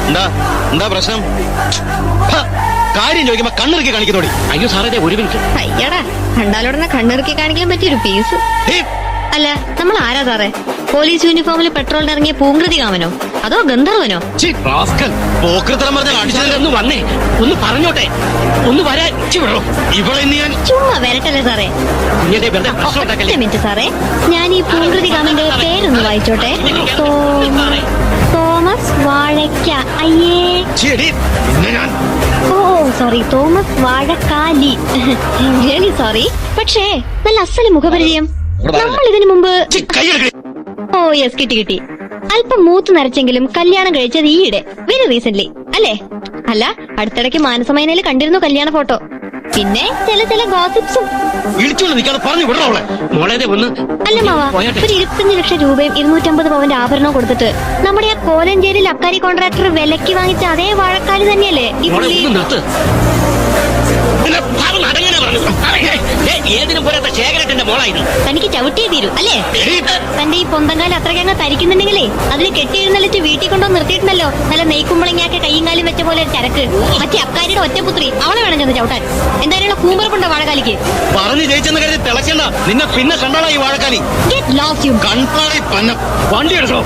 എന്താ എന്താ പ്രശ്നം? കാര്യം ചോദിക്കുമ്പോ കണ്ണിറുക്കി കാണിക്കുന്നോടി. അയ്യോ സാറേ ഒരു മിനിറ്റ്. അയ്യടാ, കണ്ടാലുടനെ കണ്ണിറുക്കി കാണിക്കാൻ പറ്റിയൊരു പീസ്. അല്ല, നമ്മൾ ആരാ സാറേ? പോലീസ് യൂണിഫോമിൽ പെട്രോളിന് ഇറങ്ങിയ പൂങ്കൃതി കാമനോ അതോ ഗന്ധർവനോ? ഒന്ന് വന്നേ, ഒന്ന് പറഞ്ഞോട്ടെ, ഒന്ന് വരാൻ ഇവിടെ ചുമ്മാ വരട്ടല്ലേ സാറേ. മിനിറ്റ് സാറേ, ഞാൻ ഈ പൂങ്കൃതി കാമന്റെ പേരൊന്ന് വായിച്ചോട്ടെ. തോമസ് വാഴക്ക. അയ്യേ, oh sorry, Thomas Vazhakkali. Really sorry. പക്ഷേ നല്ല അസല് മുഖപരിചയം. നമ്മൾ ഇതിനു മുമ്പ് ഓ യെസ്, കിട്ടി. അല്പം മൂത്ത് നരച്ചെങ്കിലും കല്യാണം കഴിച്ചത് ഈയിടെ, വെരി റീസെന്റ് അല്ലേ? അല്ല, അടുത്തിടയ്ക്ക് മാനസമൈനയിൽ കണ്ടിരുന്നു കല്യാണ ഫോട്ടോ. പിന്നെ ചില ഗോസിപ്സും. അല്ല മാവാ, ഒരു 25 ലക്ഷം രൂപയും 250 പവന്റെ ആഭരണവും കൊടുത്തിട്ട് നമ്മുടെ ആ കോലഞ്ചേരിയിൽ അക്കാരി കോൺട്രാക്ടർ വിലക്ക് വാങ്ങിച്ച അതേ വാഴക്കാരി തന്നെയല്ലേ ഈ പുള്ളി? തനിക്ക് ചവിട്ടിയേ തീരൂ അല്ലേ? തന്റെ ഈ പൊന്തങ്കാലം അത്രയ്ക്കങ്ങ് തരിക്കുന്നുണ്ടെങ്കിലേ അതിന് കെട്ടിയിരുന്നല്ലിട്ട് വീട്ടിൽ കൊണ്ടോ നിർത്തിയിട്ടുണ്ടല്ലോ നല്ല നെയ്ക്കുമ്പളങ്ങയൊക്കെ കൈയും കാലും വെച്ച പോലെ ചരക്ക്. മറ്റേ അക്കാരിയുടെ ഒറ്റപുത്രി, അവളെ വേണം ചെന്ന് ചവിട്ടാൻ. എന്തായാലും കൂമ്പറപ്പുണ്ടോ വാഴക്കാലിക്ക്? പറഞ്ഞു ജയിച്ചെന്ന് കരുതി തിളക്കണ്ട, നിന്നെ പിന്നെ കണ്ടാളാ ഈ വാഴക്കാലി. Get lost you. വണ്ടി എടുക്കോ?